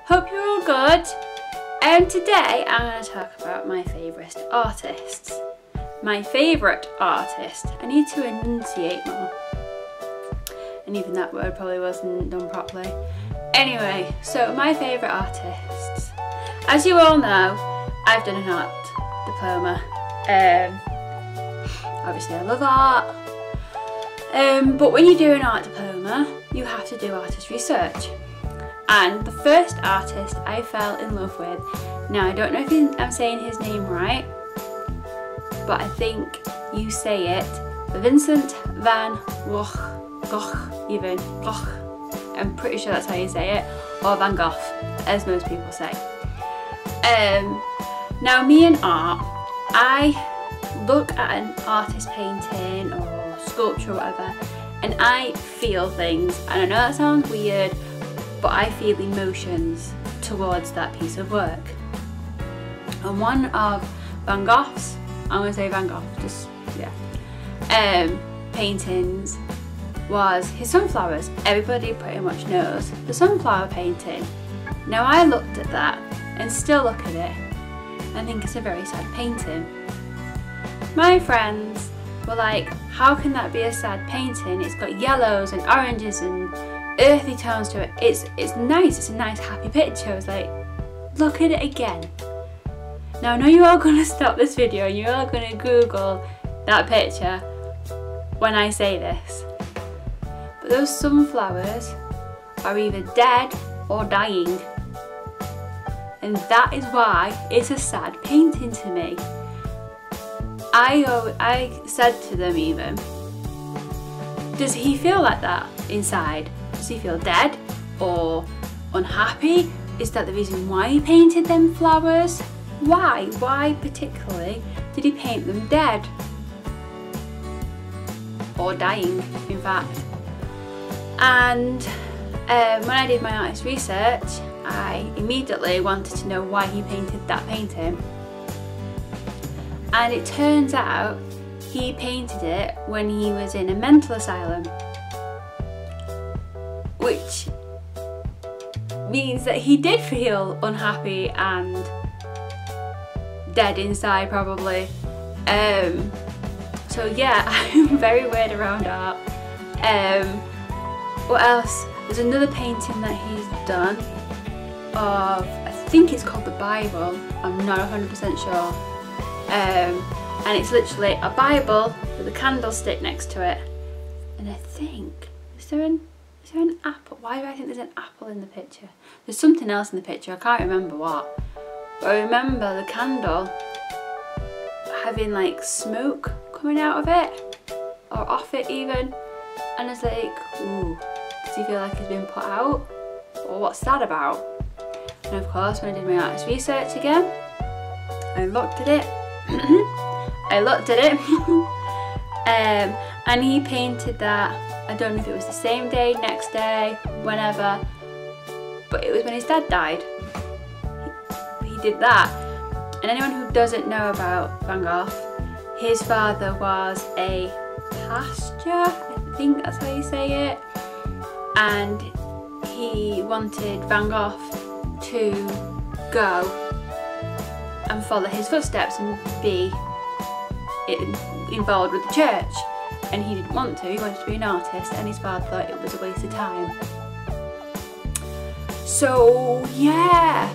Hope you're all good. And today I'm going to talk about my favourite artists. My favourite artist. I need to enunciate more. And even that word probably wasn't done properly. Anyway, so my favourite artists. As you all know, I've done an art diploma. Obviously I love art. But when you do an art diploma, you have to do artist research. And the first artist I fell in love with, now I don't know if I'm saying his name right, but I think you say it, Vincent van Gogh, even, Gogh. I'm pretty sure that's how you say it, or Van Gogh, as most people say. Now me and art, I look at an artist painting or sculpture or whatever, and I feel things, and I know that sounds weird, but I feel emotions towards that piece of work. And one of Van Gogh's, I'm going to say Van Gogh, just, yeah, paintings was his sunflowers. Everybody pretty much knows the sunflower painting. Now I looked at that and still look at it and think it's a very sad painting. My friends were like, how can that be a sad painting? It's got yellows and oranges and earthy tones to it. It's nice, it's a nice happy picture. I was like, look at it again. Now I know you're all going to stop this video and you're all going to Google that picture when I say this. But those sunflowers are either dead or dying. And that is why it's a sad painting to me. I said to them even, does he feel like that inside? Does he feel dead or unhappy? Is that the reason why he painted them flowers? Why? Why particularly did he paint them dead? Or dying, in fact. And when I did my artist research, I immediately wanted to know why he painted that painting. And it turns out he painted it when he was in a mental asylum. Which means that he did feel unhappy and dead inside probably. So yeah, I'm very weird around art. What else? There's another painting that he's done of, I think it's called the Bible, I'm not 100% sure. And it's literally a Bible with a candlestick next to it. And I think, is there an apple? Why do I think there's an apple in the picture? There's something else in the picture, I can't remember what. But I remember the candle having like smoke coming out of it, or off it even. And I was like, ooh, does he feel like he's been put out? Or what's that about? And of course, when I did my artist research again, I looked at it. And he painted that, I don't know if it was the same day, next day, whenever, but it was when his dad died. He did that. And anyone who doesn't know about Van Gogh, his father was a pastor, I think that's how you say it, and he wanted Van Gogh to go and follow his footsteps and be involved with the church, and he didn't want to. He wanted to be an artist, and his father thought it was a waste of time. So yeah,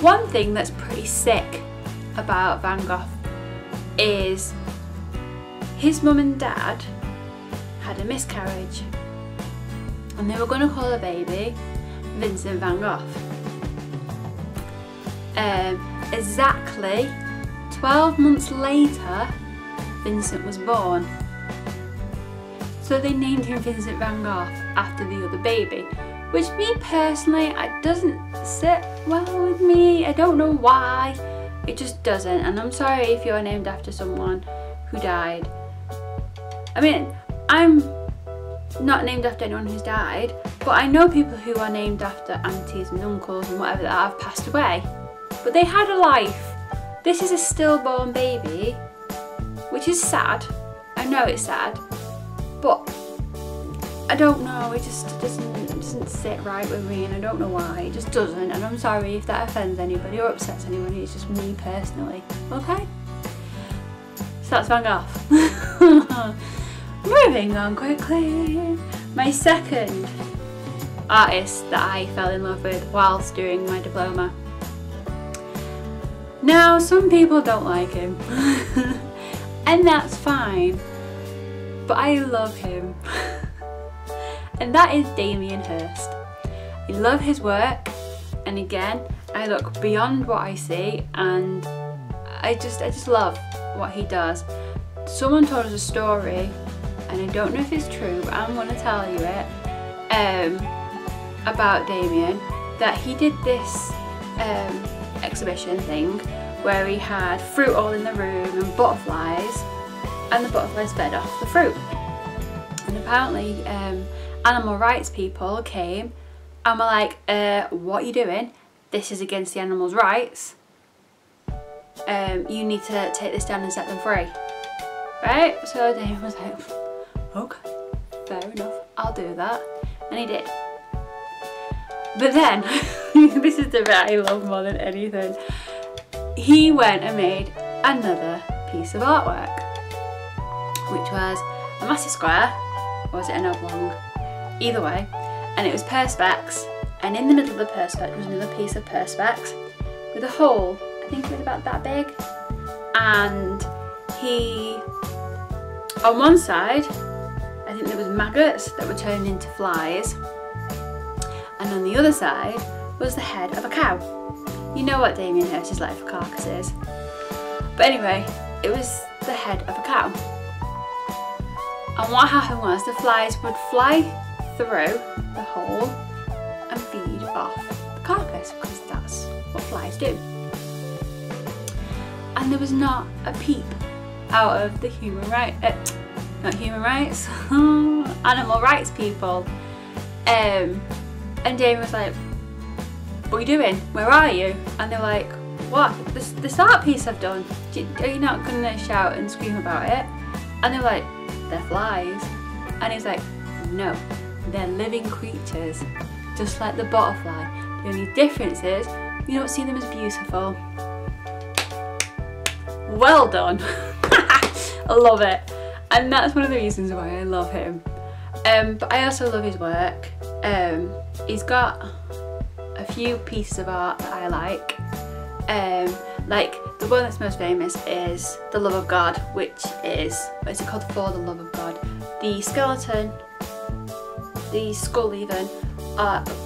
one thing that's pretty sick about Van Gogh is his mum and dad had a miscarriage, and they were going to call the baby Vincent van Gogh. Exactly 12 months later, Vincent was born. So they named him Vincent van Gogh after the other baby, which me personally, it doesn't sit well with me. I don't know why, it just doesn't. And I'm sorry if you're named after someone who died. I mean, I'm not named after anyone who's died, but I know people who are named after aunties and uncles and whatever that have passed away. But they had a life. This is a stillborn baby, which is sad. I know it's sad, but I don't know, it just doesn't sit right with me, and I don't know why, it just doesn't, and I'm sorry if that offends anybody or upsets anybody, it's just me personally, okay? So that's Van Gogh. Moving on quickly. My second artist that I fell in love with whilst doing my diploma. Now, some people don't like him, and that's fine, but I love him, and that is Damien Hirst. I love his work, and again, I look beyond what I see, and I just love what he does. Someone told us a story, and I don't know if it's true, but I'm going to tell you it, about Damien, that he did this exhibition thing where he had fruit all in the room and butterflies, and the butterflies fed off the fruit. And apparently animal rights people came and were like, what are you doing? This is against the animals' rights. You need to take this down and set them free. Right? So Damien was like, okay, fair enough, I'll do that. And he did. But then, this is the bit I love more than anything. He went and made another piece of artwork, which was a massive square, or was it an oblong? Either way, and it was perspex, and in the middle of the perspex was another piece of perspex with a hole, I think it was about that big, and he, on one side, I think there was maggots that were turned into flies, and on the other side was the head of a cow. You know what Damien Hirst is like for carcasses. But anyway, it was the head of a cow. And what happened was the flies would fly through the hole and feed off the carcass, because that's what flies do. And there was not a peep out of the animal rights people. And Damien was like, what are you doing? Where are you? And they're like, what? This art piece I've done. Are you not going to shout and scream about it? And they're like, they're flies. And he's like, no, they're living creatures, just like the butterfly. The only difference is you don't see them as beautiful. Well done. I love it. And that's one of the reasons why I love him. But I also love his work. He's got a few pieces of art that I like. Like the one that's most famous is The Love of God, which is, what is it called? For the Love of God. The skeleton, the skull even,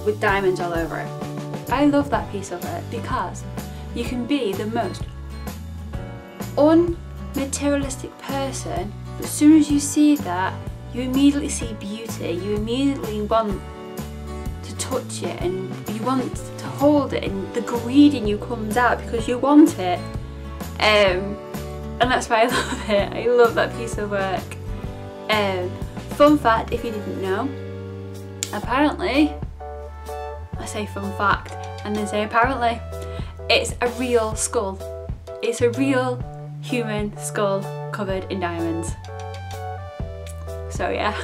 with diamonds all over it. I love that piece of it because you can be the most unmaterialistic person, but as soon as you see that, you immediately see beauty, you immediately want to touch it, and you want to hold it, and the greed in you comes out because you want it. And that's why I love it. I love that piece of work. Fun fact, if you didn't know, apparently, I say fun fact and then say apparently, it's a real skull. It's a real human skull covered in diamonds. So yeah.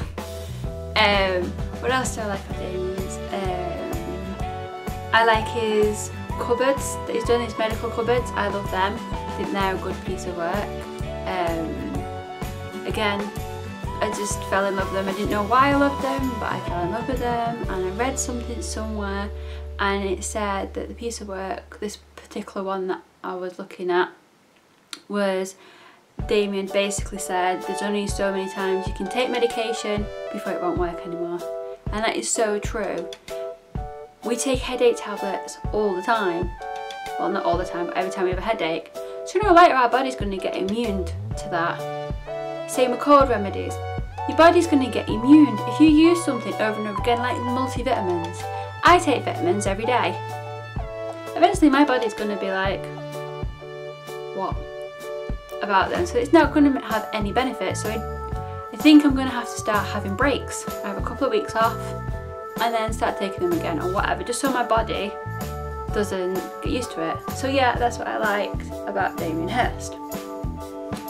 What else do I like of Damien's? I like his cupboards that he's done, his medical cupboards. I love them. I think they're a good piece of work. Again, I just fell in love with them. I didn't know why I loved them, but I fell in love with them, and I read something somewhere and it said that the piece of work, this particular one that I was looking at, was Damien basically said there's only so many times you can take medication before it won't work anymore. And that is so true. We take headache tablets all the time. Well, not all the time, but every time we have a headache. Sooner or later our body's going to get immune to that. Same with cold remedies. Your body's going to get immune if you use something over and over again, like multivitamins. I take vitamins every day. Eventually my body's going to be like, what about them? So it's not going to have any benefit. So I think I'm going to have to start having breaks. I have a couple of weeks off and then start taking them again or whatever, just so my body doesn't get used to it. So yeah, that's what I liked about Damien Hirst.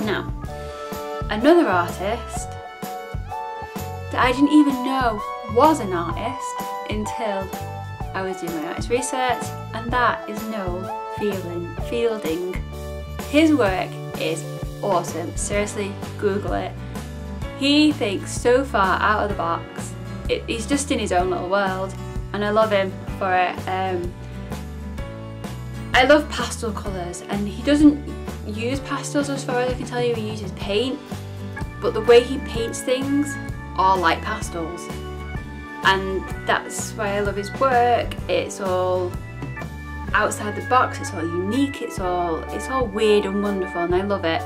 Now, another artist that I didn't even know was an artist until I was doing my artist research, and that is Noel Fielding. His work is awesome. Seriously, Google it. He thinks so far out of the box. He's just in his own little world, and I love him for it. I love pastel colours, and he doesn't use pastels as far as I can tell you. He uses paint, but the way he paints things are like pastels, and that's why I love his work. It's all outside the box, it's all unique, it's all weird and wonderful, and I love it.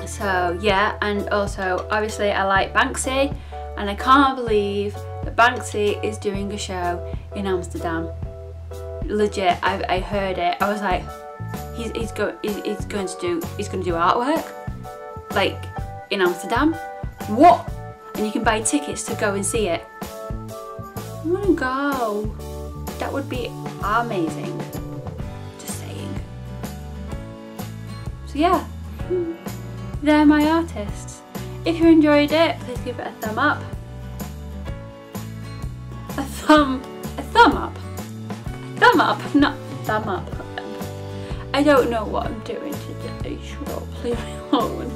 So yeah, and also obviously I like Banksy, and I can't believe that Banksy is doing a show in Amsterdam. Legit, I heard it. I was like, he's going to do artwork like in Amsterdam. What? And you can buy tickets to go and see it. I want to go. That would be amazing. Just saying. So yeah, they're my artists. If you enjoyed it, please give it a thumb up. A thumb up. Thumb up, not thumb up. I don't know what I'm doing today. Shut up, leave me alone.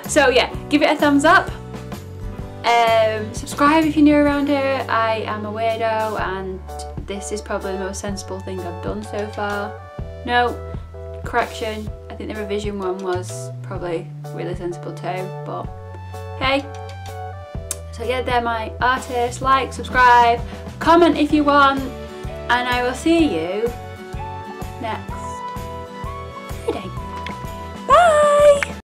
So yeah, give it a thumbs up. Subscribe if you're new around here. I am a weirdo, and this is probably the most sensible thing I've done so far. No, correction, I think the revision one was probably really sensible too, but hey. So yeah, they're my artists. Like, subscribe, comment if you want, and I will see you next